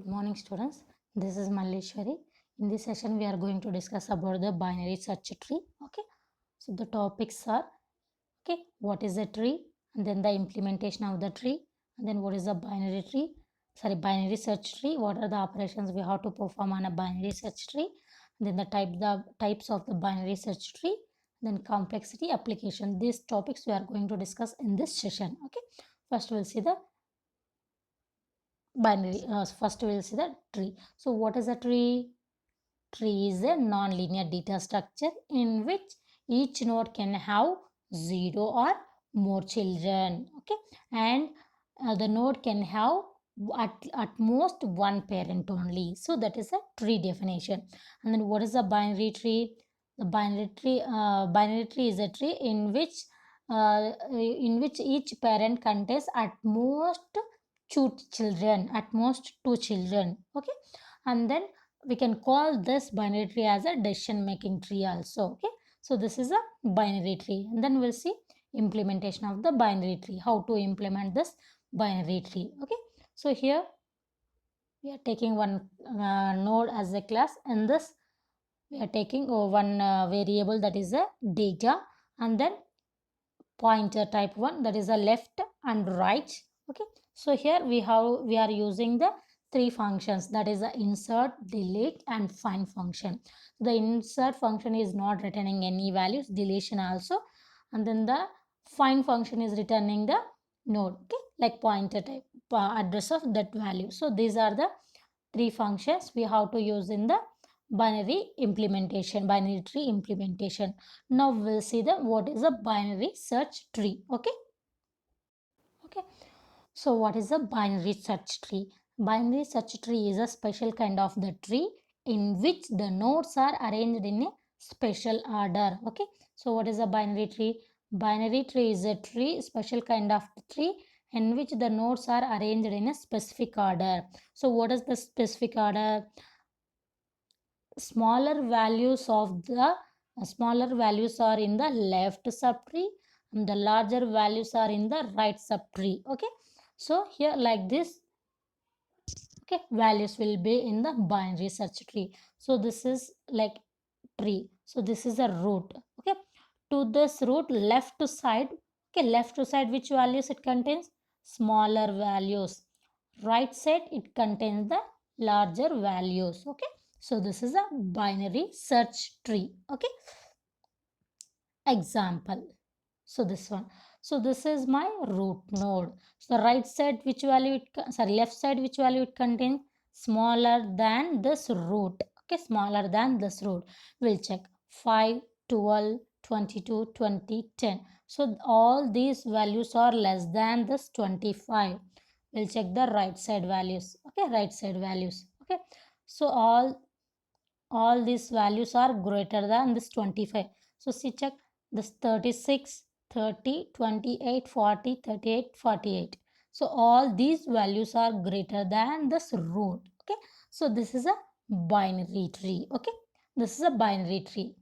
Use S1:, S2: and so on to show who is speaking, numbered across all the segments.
S1: morning, students. This is Malleshwari. In this session, we are going to discuss about the binary search tree. Okay, so the topics are what is a tree, and then the implementation of the tree, and then what is a binary tree. Sorry, binary search tree. What are the operations we have to perform on a binary search tree? And then the types of the binary search tree. Then complexity application. These topics we are going to discuss in this session. Okay, first we'll see the binary. First we'll see the tree. So what is a tree? Tree is a non-linear data structure in which each node can have 0 or more children. Okay, and the node can have at most one parent only. So that is a tree definition. And then what is a binary tree? The binary tree is a tree in which each parent contains at most two children. Okay, and then we can call this binary tree as a decision making tree also. Okay, so this is a binary tree, and then we'll see implementation of the binary tree, how to implement this binary tree. Okay, so here we are taking one node as a class, and this we are taking one variable, that is a data, and then pointer type 1, that is a left and right. Okay, so here we are using the three functions, that is the insert, delete and find function. The insert function is not returning any values, deletion also, and then the find function is returning the node, okay, like pointer type address of that value. So these are the three functions we have to use in the binary tree implementation. Now we'll see the what is a binary search tree. Okay, so what is a binary search tree? Binary search tree is a special kind of the tree in which the nodes are arranged in a special order. Okay, so what is a binary tree? Binary tree is a special kind of tree in which the nodes are arranged in a specific order. So what is the specific order? Smaller values are in the left subtree, and the larger values are in the right subtree. Okay, so here like this, okay, values will be in the binary search tree. So this is like tree, so this is a root. Okay, to this root left side, okay, left side which values it contains? Smaller values. Right side it contains the larger values. Okay, so this is a binary search tree. Okay, example, so this one, so this is my root node. So the right side which value left side which value it contains? Smaller than this root. Okay, smaller than this root. We'll check 5, 12, 22, 20, 10. So all these values are less than this 25. We'll check the right side values. Okay, right side values. Okay, so all these values are greater than this 25. So see, check this 36, 30, 28, 40, 38, 48. So all these values are greater than this root. Okay, so this is a binary tree. Okay, this is a binary tree.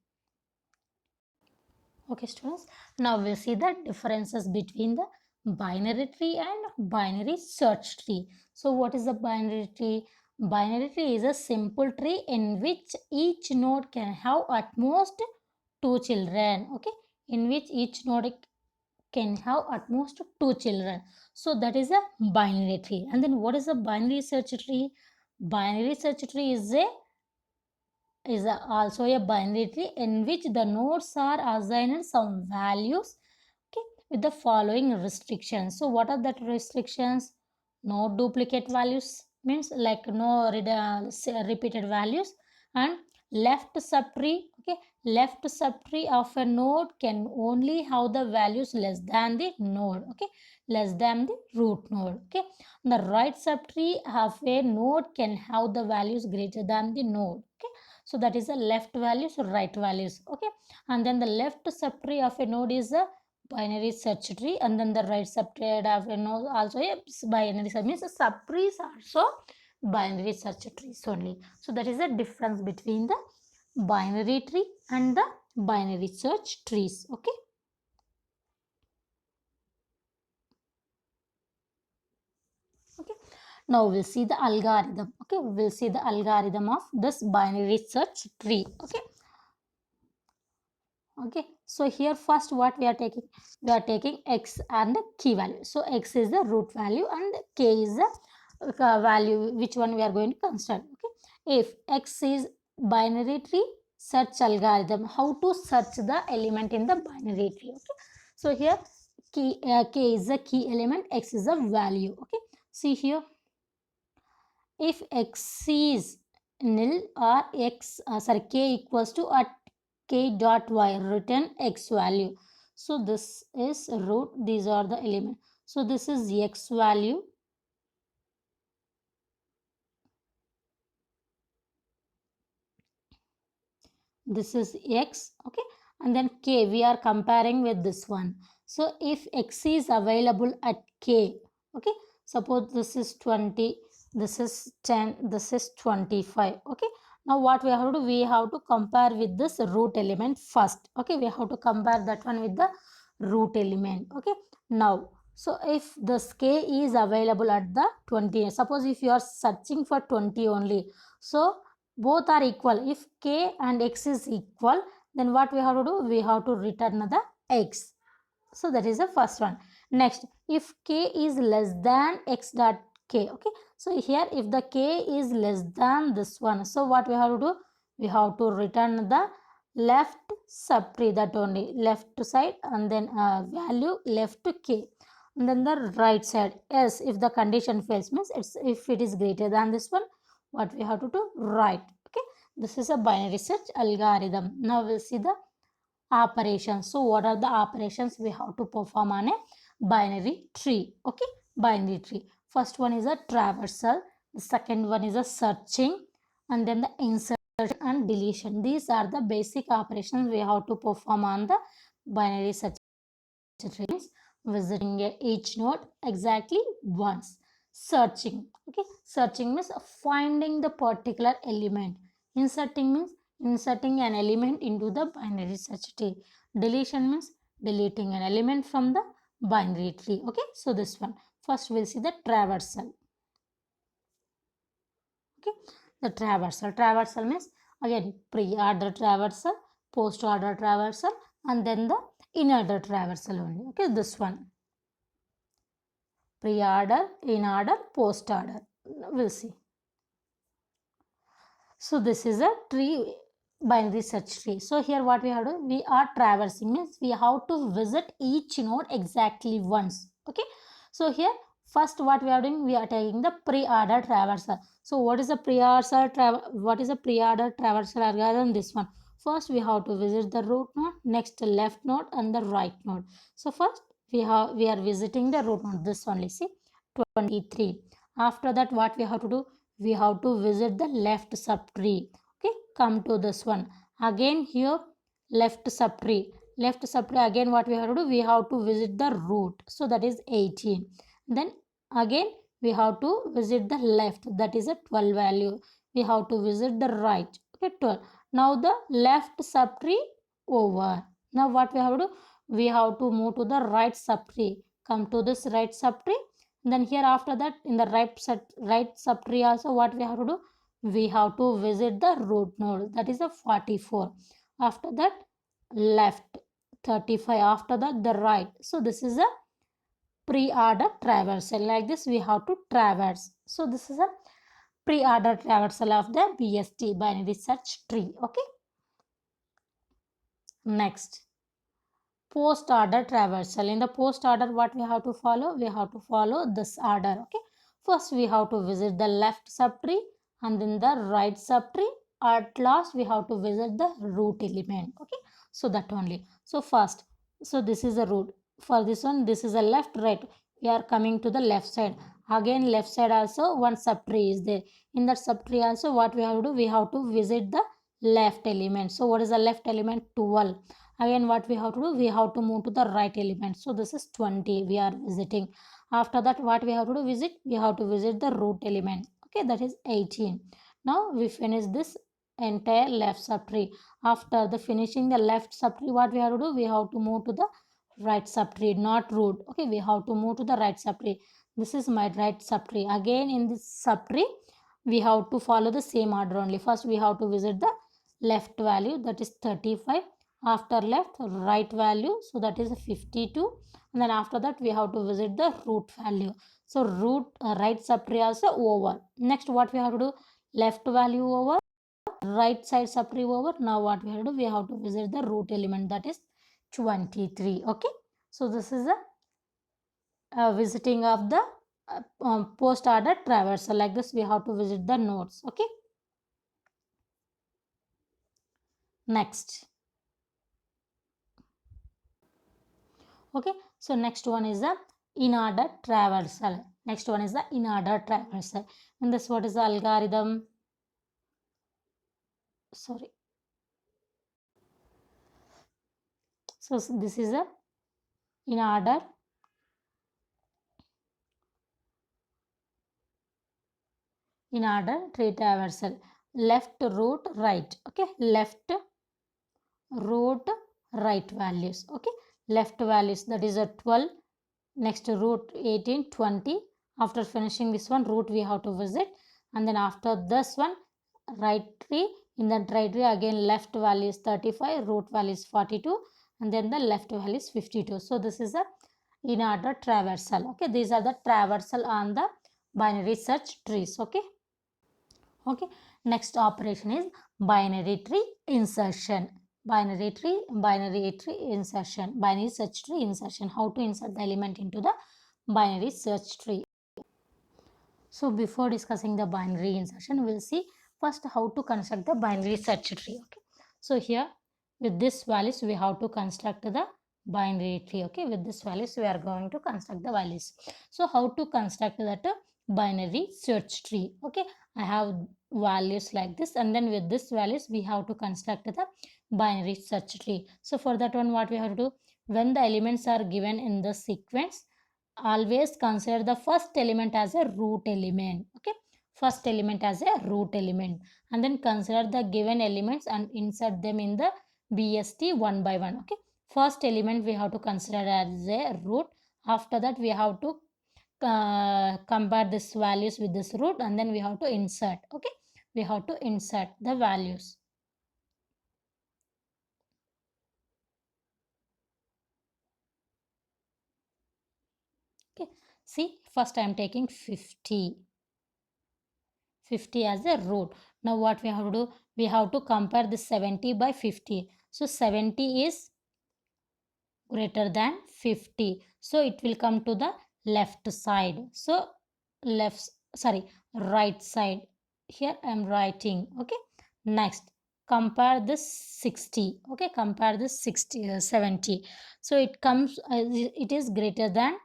S1: Okay, students, now we'll see the differences between the binary tree and binary search tree. So what is a binary tree? Binary tree is a simple tree in which each node can have at most two children. Okay, in which each node can have at most two children. So that is a binary tree. And then what is a binary search tree? Binary search tree also a binary tree in which the nodes are assigned some values, okay, with the following restrictions. So what are that restrictions? No duplicate values, means like no repeated values, and left subtree. Okay, left subtree of a node can only have the values less than the node. Okay, less than the root node. Okay, the right subtree of a node can have the values greater than the node. Okay, so that is the left values, right values. Okay, and then the left subtree of a node is a binary search tree, and then the right subtree of a node also a binary search, means subtrees also binary search trees only. So that is the difference between the binary tree and the binary search trees. Okay, okay, Now we'll see the algorithm. Okay, we'll see the algorithm of this binary search tree. Okay, so here first what we are taking x and the key value. So x is the root value and k is the value which one we are going to consider. Okay, if x is binary tree, search algorithm, how to search the element in the binary tree. Okay, so here k is the key element, x is the value. Okay, see here, if x is nil or k equals to at k dot y, return x value. So this is root, these are the elements. So this is x value, this is x. Okay, and then k we are comparing with this one. So if x is available at k, okay, suppose this is 20, this is 10, this is 25. Okay, now what we have to do, we have to compare with this root element first. Okay, we have to compare that one with the root element. Okay, now so if this k is available at the 20, suppose if you are searching for 20 only, so both are equal. If k and x is equal, then what we have to do, we have to return the x. So that is the first one. Next, if k is less than x dot k. Okay, so here if the k is less than this one, so what we have to do, we have to return the left subtree, that only left side, and then value left to k, and then the right side. Yes, if the condition fails, means it's if it is greater than this one, what we have to do, right. Okay, this is a binary search algorithm. Now we'll see the operations. So what are the operations we have to perform on a binary tree? Okay, binary tree. First one is a traversal, the second one is a searching, and then the insertion and deletion. These are the basic operations we have to perform on the binary search tree. Visiting each node exactly once. Searching. Okay, searching means finding the particular element. Inserting means inserting an element into the binary search tree. Deletion means deleting an element from the binary tree. Okay, so this one. First we'll see the traversal. Okay, the traversal. Traversal means again pre-order traversal, post-order traversal, and then the in-order traversal only. Okay, this one. Pre-order, in-order, post-order. We'll see. So this is a tree, binary search tree. So here what we have to do, we are traversing, means we have to visit each node exactly once. Okay, so here first what we are doing, we are taking the pre-order traversal. So what is the pre-order traversal algorithm? This one. First we have to visit the root node, next left node, and the right node. So first we are visiting the root node, this only, see, 23. After that what we have to do, we have to visit the left subtree. Okay, come to this one. Again here left subtree again what we have to do, we have to visit the root, so that is 18. Then again we have to visit the left, that is a 12 value. We have to visit the right. Okay, 12. Now the left subtree over. Now what we have to do, we have to move to the right subtree. Come to this right subtree. Then here after that in the right subtree also what we have to do, we have to visit the root node, that is a 44. After that left 35. After that the right. So this is a pre-order traversal. Like this we have to traverse. So this is a pre-order traversal of the BST, binary search tree. Okay, next post order traversal. In the post order what we have to follow, we have to follow this order. Okay, first we have to visit the left subtree and then the right subtree. At last we have to visit the root element. Okay, so that only. So first, so this is the root. For this one, this is a left, right. We are coming to the left side. Again left side also one subtree is there. In that subtree also what we have to do, we have to visit the left element. So what is the left element? 12. Again what we have to do, we have to move to the right element. So this is 20 we are visiting. After that what we have to do, we have to visit the root element. Okay, that is 18. Now we finish this entire left subtree. After the finishing the left subtree, what we have to do, we have to move to the right subtree, not root. Okay, we have to move to the right subtree. This is my right subtree. Again in this subtree we have to follow the same order only. First we have to visit the left value, that is 35. After left, right value, so that is 52. And then after that we have to visit the root value. So root right subtree also over. Next what we have to do, left value over, right side subtree over. Now what we have to do, we have to visit the root element, that is 23. Okay, so this is a visiting of the post order traversal. Like this we have to visit the nodes. Okay, next. Okay, so next one is the in order traversal. Next one is the in order traversal. And this, what is the algorithm? Sorry. So this is a in order tree traversal. Left root right. Okay, left root right values. Okay, left values, that is a 12. Next root 18, 20. After finishing this one, root we have to visit. And then after this one, right tree. In that right tree again left value is 35, root value is 42, and then the left value is 52. So this is a in order traversal. Okay, these are the traversal on the binary search trees. Okay. Okay, next operation is binary tree insertion. Binary tree insertion, binary search tree insertion. How to insert the element into the binary search tree. So before discussing the binary insertion, we'll see first how to construct the binary search tree. Okay, so here with this values we have to construct the binary tree. Okay, with this values we are going to construct the values. So how to construct that binary search tree? Okay, I have values like this, and then with this values we have to construct the binary search tree. So for that one, what we have to do, when the elements are given in the sequence, always consider the first element as a root element. Okay, first element as a root element, and then consider the given elements and insert them in the BST one by one. Okay, first element we have to consider as a root. After that we have to compare this values with this root, and then we have to insert. Okay, we have to insert the values. Okay, see, first I am taking 50 as a root. Now what we have to do, we have to compare this 70 by 50. So 70 is greater than 50, so it will come to the left side. So right side. Here I am writing. Okay, next compare this 60. Okay, compare this 70. So it comes it is greater than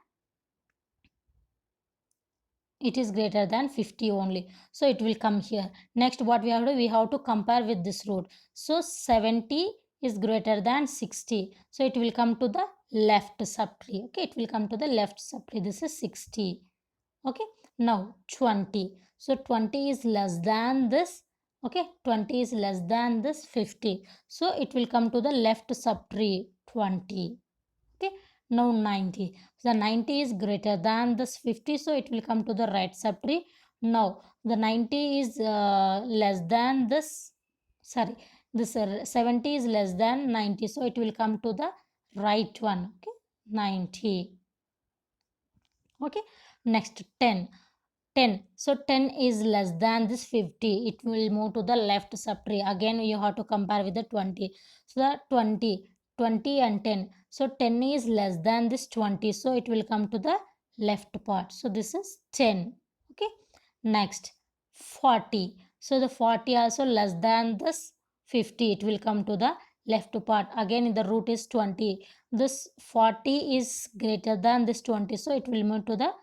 S1: 50 only, so it will come here. Next what we have to do, we have to compare with this root. So 70 is greater than 60, so it will come to the left subtree. Okay, it will come to the left subtree. This is 60. Okay, now 20. So 20 is less than this. Okay, 20 is less than this 50, so it will come to the left subtree 20. Okay, now 90. So the 90 is greater than this 50, so it will come to the right subtree. Now the 90 is less than this, sorry, this 70 is less than 90, so it will come to the right one. Okay, 90. Okay, next 10. 10. So 10 is less than this 50. It will move to the left subtree. Again, you have to compare with the 20. So the 20 and 10. So 10 is less than this 20. So it will come to the left part. So this is 10. Okay. Next, 40. So the 40 also less than this 50. It will come to the left part. Again, the root is 20. This 40 is greater than this 20. So it will move to the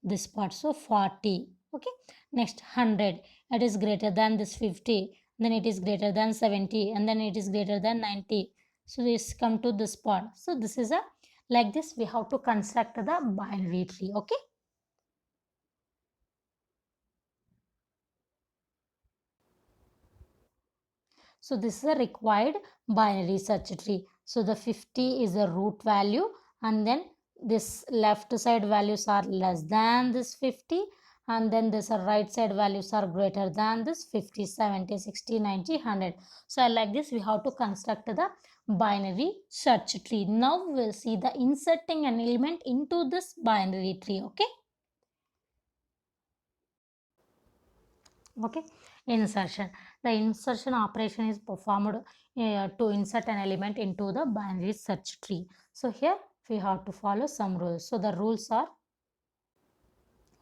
S1: this part. So 40. Okay, next 100. It is greater than this 50, then it is greater than 70, and then it is greater than 90. So this come to this part. So this is a, like this we have to construct the binary tree. Okay, so this is a required binary search tree. So the 50 is a root value, and then this left side values are less than this 50, and then this right side values are greater than this 50, 70, 60, 90, 100. So like this we have to construct the binary search tree. Now we'll see the inserting an element into this binary tree. Okay, insertion. The insertion operation is performed to insert an element into the binary search tree. So here we have to follow some rules. So the rules are,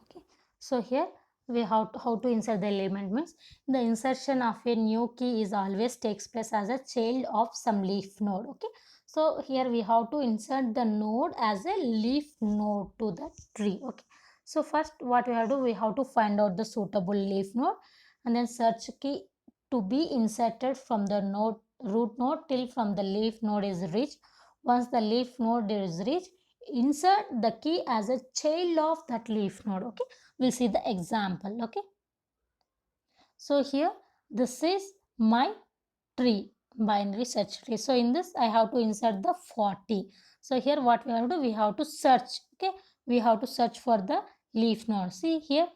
S1: okay, so here we have to, how to insert the element means the insertion of a new key is always takes place as a child of some leaf node. Okay, so here we have to insert the node as a leaf node to the tree. Okay, so first what we have to do, we have to find out the suitable leaf node, and then search key to be inserted from the node root node till from the leaf node is reached. Once the leaf node is reached, insert the key as a child of that leaf node. Okay, we'll see the example. Okay, so here this is my tree, binary search tree. So in this I have to insert the 40. So here what we have to do, we have to search. Okay, we have to search for the leaf node. See here,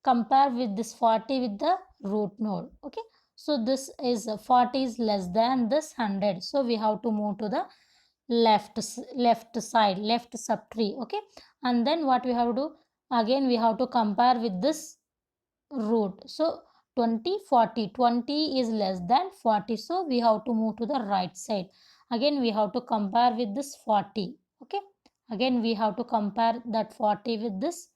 S1: compare with this 40 with the root node. Okay, so this is 40 is less than this 100, so we have to move to the left side, left subtree. Okay, and then what we have to do, again we have to compare with this root. So 20, 40, 20 is less than 40, so we have to move to the right side. Again we have to compare with this 40. Okay, again we have to compare that 40 with this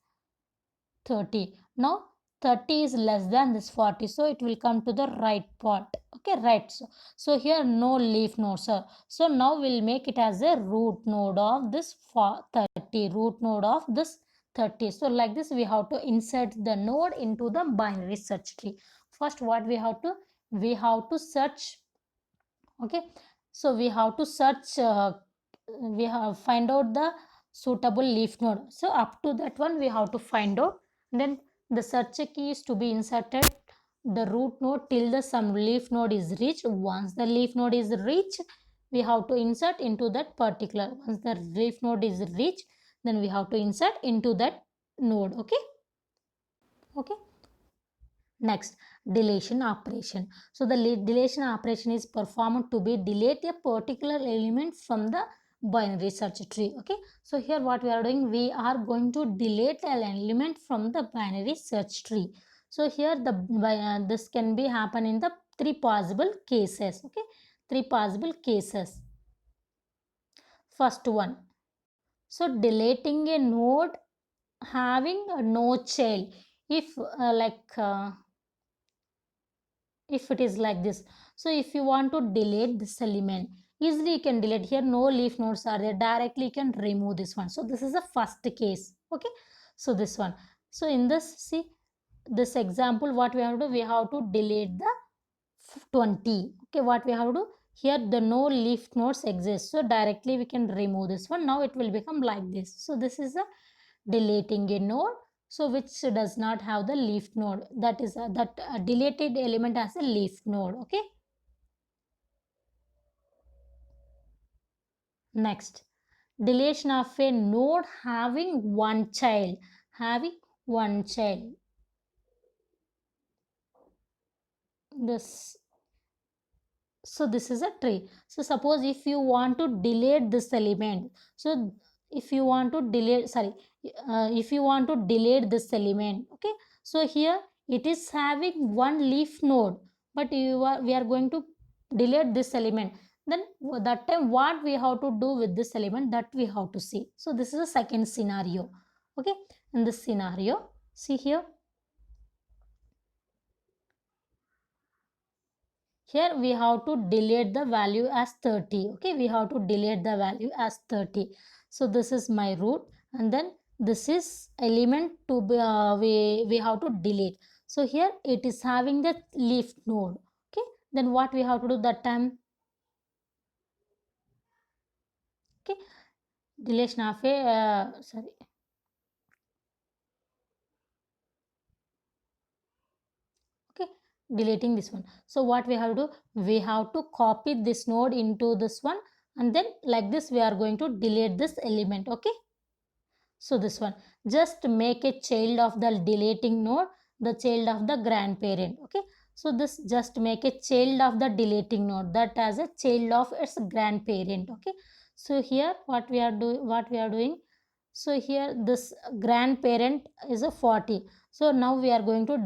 S1: 30. Now 30 is less than this 40, so it will come to the right part. Okay, right. So here no leaf node, sir. So now we'll make it as a root node of this 30, root node of this 30. So like this we have to insert the node into the binary search tree. First what we have to search. Okay, so we have to search, we have find out the suitable leaf node. So up to that one we have to find out. Then the search key is to be inserted the root node till the some leaf node is reached. Once the leaf node is reached, we have to insert into that particular. Once the leaf node is reached, then we have to insert into that node. Okay, okay. Next, deletion operation. So the deletion operation is performed to be delete a particular element from the binary search tree. Okay, so here what we are doing, we are going to delete an element from the binary search tree. So here this can be happen in the three possible cases. Okay, three possible cases. First one, so deleting a node having no child. If if it is like this, so if you want to delete this element, easily you can delete. Here no leaf nodes are there, directly you can remove this one. So this is the first case. Okay, so this one. So in this, see this example, what we have to do, we have to delete the 20. Okay, what we have to do, here the no leaf nodes exist, so directly we can remove this one. Now it will become like this. So this is a deleting a node, so which does not have the leaf node, that is that deleted element as a leaf node. Okay, next, deletion of a node having one child, having one child. This, so this is a tree. So suppose if you want to delete this element, so if you want to delete, sorry, if you want to delete this element, okay, so here it is having one leaf node, but we are going to delete this element. Then that time what we have to do with this element, that we have to see. So this is a second scenario. Okay, in this scenario, see here, here we have to delete the value as 30. Okay, we have to delete the value as 30. So this is my root, and then this is element to be we have to delete. So here it is having the leaf node. Okay, then what we have to do that time, okay, deletion of a sorry, okay, deleting this one. So what we have to do, we have to copy this node into this one, and then like this we are going to delete this element. Okay, So this one, just make a child of the deleting node the child of the grandparent. Okay, so this just make a child of the deleting node that as a child of its grandparent. Okay, so here what we are doing, so here this grandparent is a 40. So now we are going to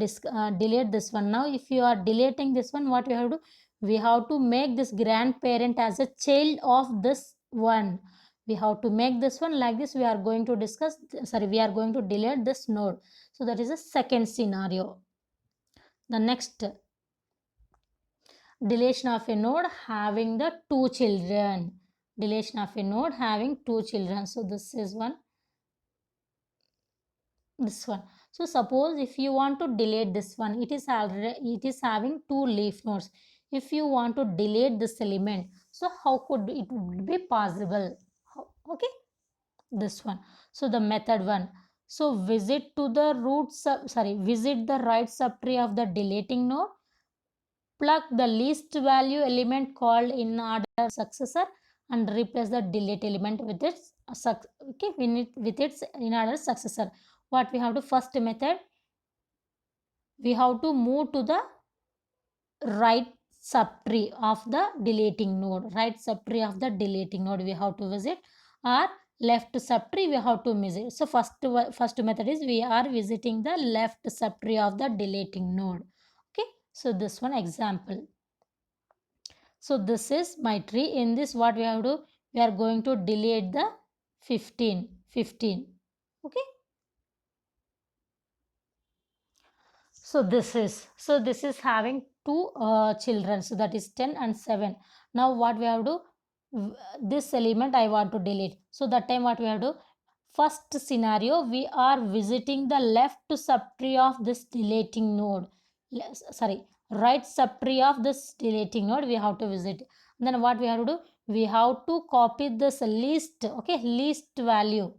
S1: delete this one. Now if you are deleting this one, what we have to do, we have to make this grandparent as a child of this one. We have to make this one like this. We are going to discuss, sorry, we are going to delete this node. So that is a second scenario. The next, deletion of a node having the two children. Deletion of a node having two children. So this is one, this one. So suppose if you want to delete this one, it is having two leaf nodes. If you want to delete this element, so how could it would be possible? Okay, this one. So the method one, so visit to the visit the right subtree of the deleting node, plug the least value element called in order successor, and replace the delete element with its with its in order successor. What we have to, first method, we have to move to the right subtree of the deleting node. Right subtree of the deleting node we have to visit, or left subtree we have to visit. So first method is we are visiting the left subtree of the deleting node. Okay, so this one example. So this is my tree. In this what we have to, we are going to delete the 15. Okay, so this is having two children, so that is 10 and 7. Now what we have to do, this element I want to delete. So that time what we have to, first scenario, we are visiting the left subtree of this deleting node. Right subtree of this deleting node we have to visit. Then what we have to do, we have to copy this least, okay, least value,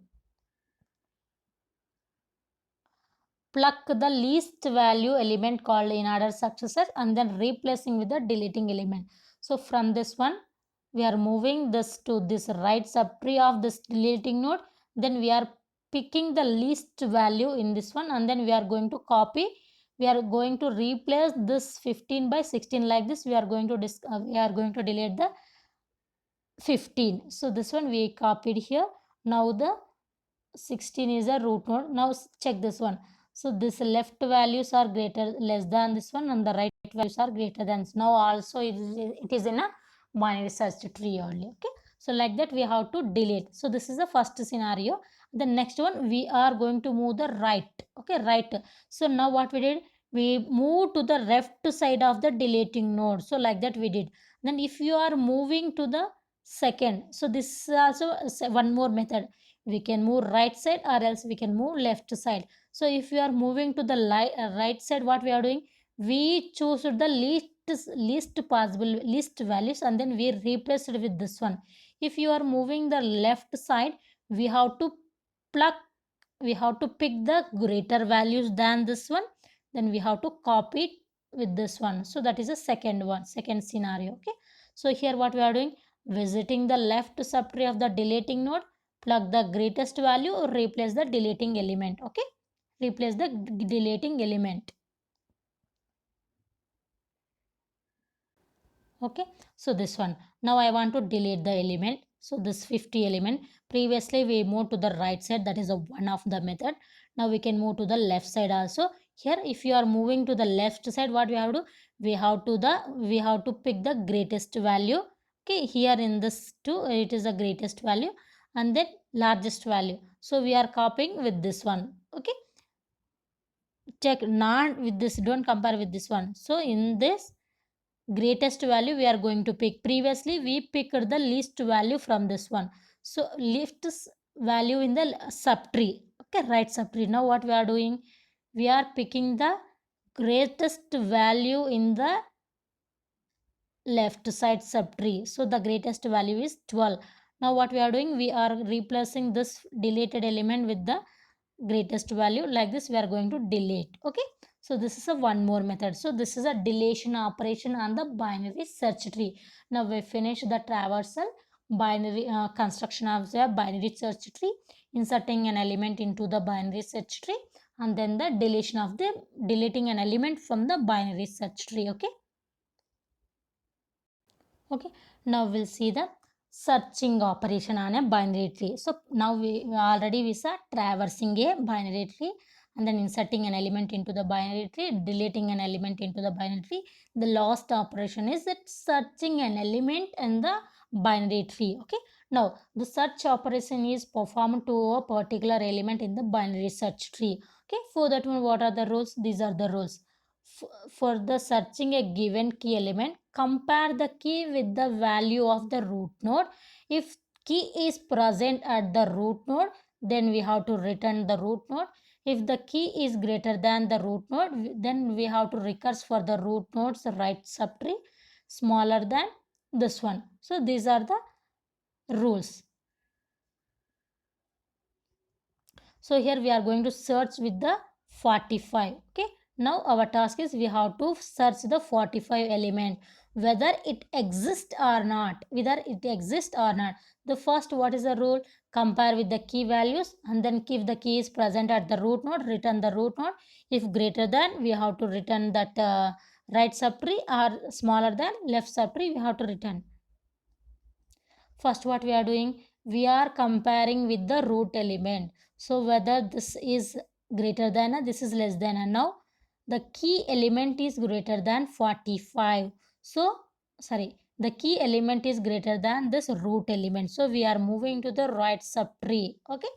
S1: pluck the least value element called in order successor, and then replacing with the deleting element. So from this one, we are moving this to this right subtree of this deleting node. Then we are picking the least value in this one, and then we are going to copy. We are going to replace this 15 by 16 like this. We are going to delete the 15. So this one we copied here. Now the 16 is a root node. Now check this one. So this left values are less than this one, and the right values are greater than. Now also it is in a binary search tree only. Okay, so like that we have to delete. So this is the first scenario. The next one, we are going to move the right. Okay, right. So now what we did, we move to the left side of the deleting node. So like that we did. Then if you are moving to the second, so this is also one more method. We can move right side, or else we can move left side. So if you are moving to the right side, what we are doing, we choose the least possible least values, and then we replace it with this one. If you are moving the left side, we have to pluck, we have to pick the greater values than this one, then we have to copy it with this one. So that is the second scenario. Okay, so here what we are doing, visiting the left subtree of the deleting node, plug the greatest value, or replace the deleting element. Okay, replace the deleting element. Okay, so this one, now I want to delete the element. So this 50 element, previously we moved to the right side, that is a one of the method. Now we can move to the left side also. Here if you are moving to the left side, what we have to do, we have to pick the greatest value. Okay, here in this two, it is the greatest value, and then largest value. So we are copying with this one. Okay, check, not with this, don't compare with this one. So in this greatest value we are going to pick. Previously we picked the least value from this one. So least value in the subtree. Okay, right subtree. Now what we are doing, we are picking the greatest value in the left side subtree. So the greatest value is 12. Now what we are doing, we are replacing this deleted element with the greatest value. Like this we are going to delete. Okay, so this is a one more method. So this is a deletion operation on the binary search tree. Now we finish the traversal binary construction of the binary search tree. inserting an element into the binary search tree, and then the deleting an element from the binary search tree. Okay, now we'll see the searching operation on a binary tree. So now we saw traversing a binary tree and then inserting an element into the binary tree, deleting an element into the binary tree. The last operation is that searching an element in the binary tree. Okay, now the search operation is performed to a particular element in the binary search tree. Okay, for that one, what are the rules? These are the rules. For the searching a given key element, compare the key with the value of the root node. If key is present at the root node, then we have to return the root node. If the key is greater than the root node, then we have to recurse for the root node's right subtree smaller than this one. So these are the rules. So here we are going to search with the 45. Okay, now our task is we have to search the 45 element, whether it exists or not. The first, what is the rule? Compare with the key values, and then if the key is present at the root node, return the root node. If greater than, we have to return that right subtree, or smaller than left subtree, we have to return. First, what we are doing, we are comparing with the root element. So whether this is greater than or this is less than, and now the key element is greater than 45. So sorry, the key element is greater than this root element. So we are moving to the right subtree. Okay,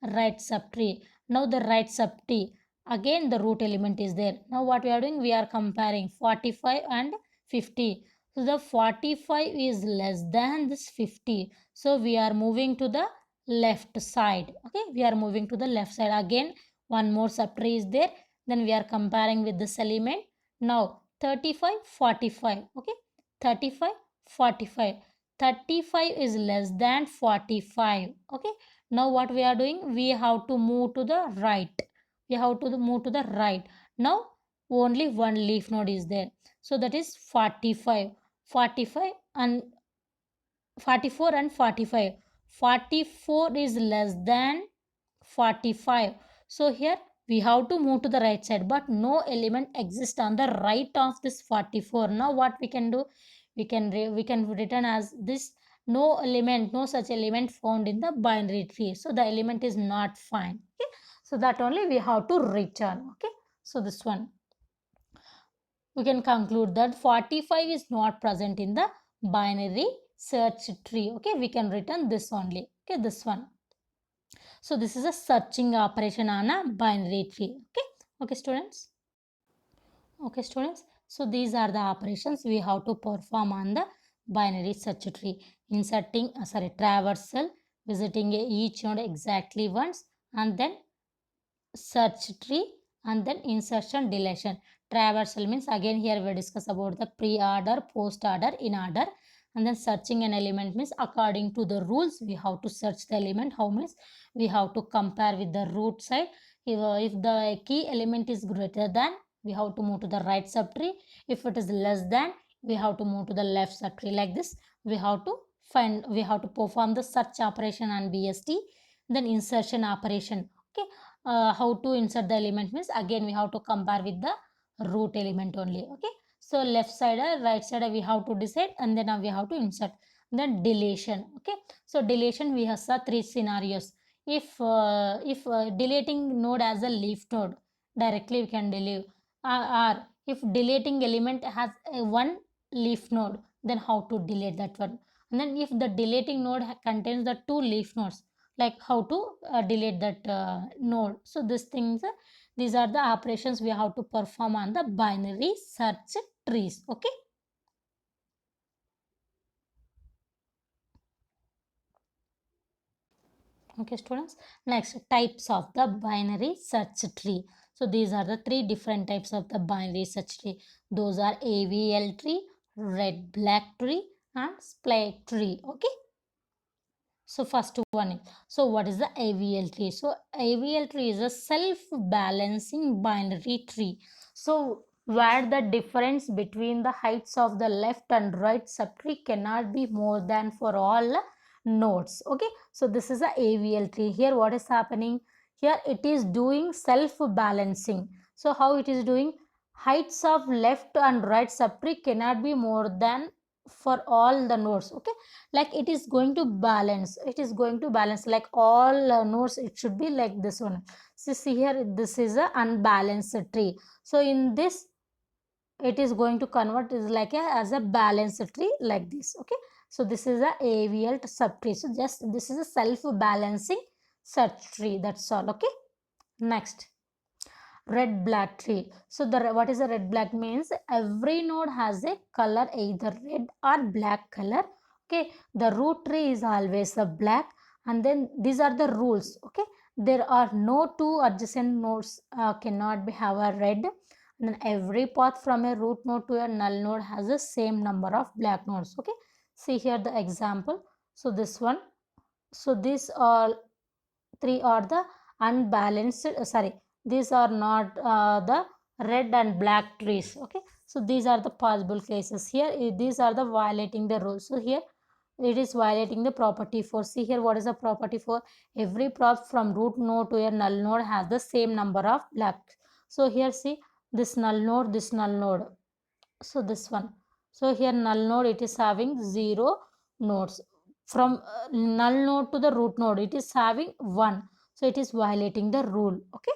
S1: right subtree. Now the right subtree, again the root element is there. Now what we are doing, we are comparing 45 and 50. So the 45 is less than this 50. So we are moving to the left side. Okay, we are moving to the left side. Again, one more subtree is there. Then we are comparing with this element. Now 35, 45. Okay, 35, 45. 35 is less than 45. Okay, now what we are doing, we have to move to the right. Now only one leaf node is there. So that is 45. 45 and 44 and 45. 44 is less than 45. So here we have to move to the right side, but no element exists on the right of this 44. Now what we can do, we can return as this, no such element found in the binary tree. So the element is not found. Okay, so that only we have to return. Okay, so this one, we can conclude that 45 is not present in the binary search tree. Okay, we can return this only. Okay, this one. So this is a searching operation on a binary tree. Okay, students. So these are the operations we have to perform on the binary search tree. Inserting, traversal, visiting each node exactly once, and then search tree, and then insertion, deletion. Traversal means, again here we discuss about the pre-order, post-order, in-order. And then searching an element means according to the rules we have to search the element. How means we have to compare with the root side. If the key element is greater than, we have to move to the right subtree. If it is less than, we have to move to the left subtree. Like this, we have to perform the search operation on BST. Then insertion operation. Okay, how to insert the element means, again we have to compare with the root element only. Okay, so left side or right side we have to decide, and then we have to insert. Then deletion. Okay, so deletion, we have saw three scenarios. If deleting node as a leaf node, directly we can delete, or if deleting element has one leaf node, then how to delete that one. And then if the deleting node contains the two leaf nodes, like how to delete that node. So these are the operations we have to perform on the binary search trees. Okay, students. Next, types of the binary search tree. So these are the three different types of the binary search tree. Those are AVL tree, red black tree, and split tree. Okay, so first one, so what is the AVL tree? So AVL tree is a self-balancing binary tree. So where the difference between the heights of the left and right subtree cannot be more than for all nodes. Okay, so this is a AVL tree. Here what is happening? Here it is doing self balancing. So how it is doing? Heights of left and right subtree cannot be more than for all the nodes. Okay, like it is going to balance, it is going to balance like all nodes. It should be like this one. So see here, this is a unbalanced tree. So in this, it is going to convert is like as a balanced tree like this. Okay, so this is a AVL subtree. So just this is a self balancing search tree, that's all. Okay, next, red black tree. So the what is a red black means? Every node has a color, either red or black color. Okay, the root tree is always a black, and then these are the rules. Okay, there are no two adjacent nodes cannot be have a red, and then every path from a root node to a null node has the same number of black nodes. Okay, see here the example. So this one, so these all three are the unbalanced, sorry, these are not the red and black trees. Okay, so these are the possible cases. Here these are the violating the rules. So here it is violating the property 4. See here, what is the property 4? Every path from root node to a null node has the same number of black. So here see, this null node, this null node, so this one. So here null node, it is having 0 nodes. From null node to the root node, it is having 1. So it is violating the rule. Okay,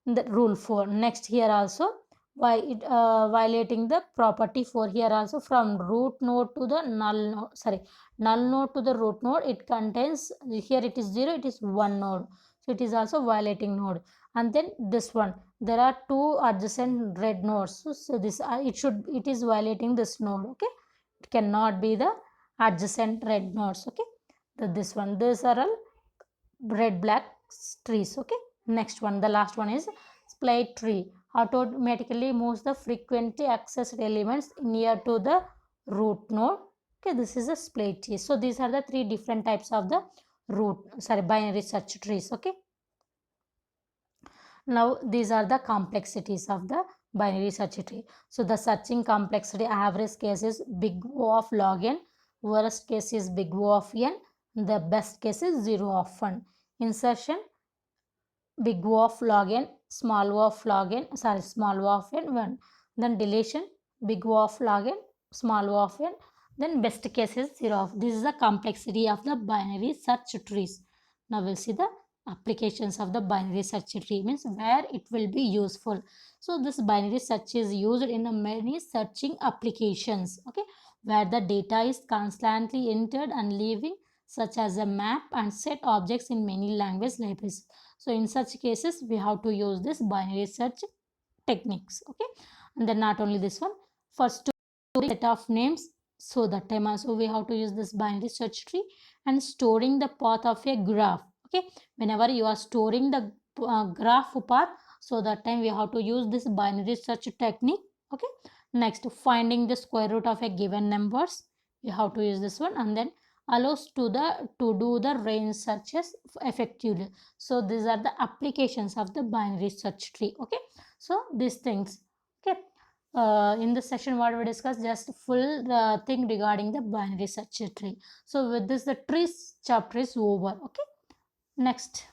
S1: the rule 4. Next, here also why it violating the property 4. Here also, from root node to the null node, sorry, null node to the root node, it contains, here it is 0, it is 1 node. So it is also violating node. And then this one, there are two adjacent red nodes. So this it is violating this node. Okay, it cannot be the adjacent red nodes. Okay, this one, these are all red black trees. Okay, next one, the last one is split tree. Automatically moves the frequently accessed elements near to the root node. Okay, this is a split tree. So these are the three different types of the binary search trees. Okay, now these are the complexities of the binary search tree. So the searching complexity, average case is big O of log n, worst case is big O of n, the best case is 0 of 1. Insertion, big O of log n, small O of log n, small O of n 1. Then deletion, big O of log n, small O of n, then best case is 0 of. This is the complexity of the binary search trees. Now we'll see the applications of the binary search tree, means where it will be useful. So this binary search is used in many searching applications. Okay, where the data is constantly entered and leaving, such as a map and set objects in many language libraries. So in such cases, we have to use this binary search techniques. Okay, and then not only this one, for storing set of names, so that time also we have to use this binary search tree. And storing the path of a graph. Okay, whenever you are storing the graph path, so that time we have to use this binary search technique. Okay, next, finding the square root of a given numbers, we have to use this one. And then allows to do the range searches effectively. So these are the applications of the binary search tree. Okay, so these things. Okay, in this session what we discussed, just full thing regarding the binary search tree. So with this, the trees chapter is over. Okay, next,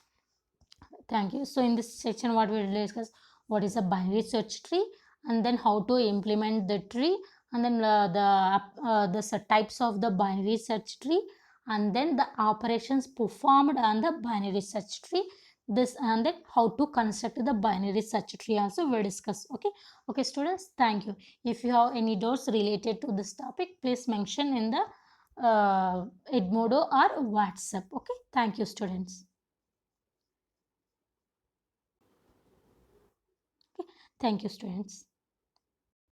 S1: thank you. So in this section what we will discuss, what is a binary search tree, and then how to implement the tree, and then the types of the binary search tree, and then the operations performed on the binary search tree. This, and then how to construct the binary search tree also we'll discuss. Okay, okay students, thank you. If you have any doubts related to this topic, please mention in the Edmodo or WhatsApp. Okay, thank you students. Thank you students.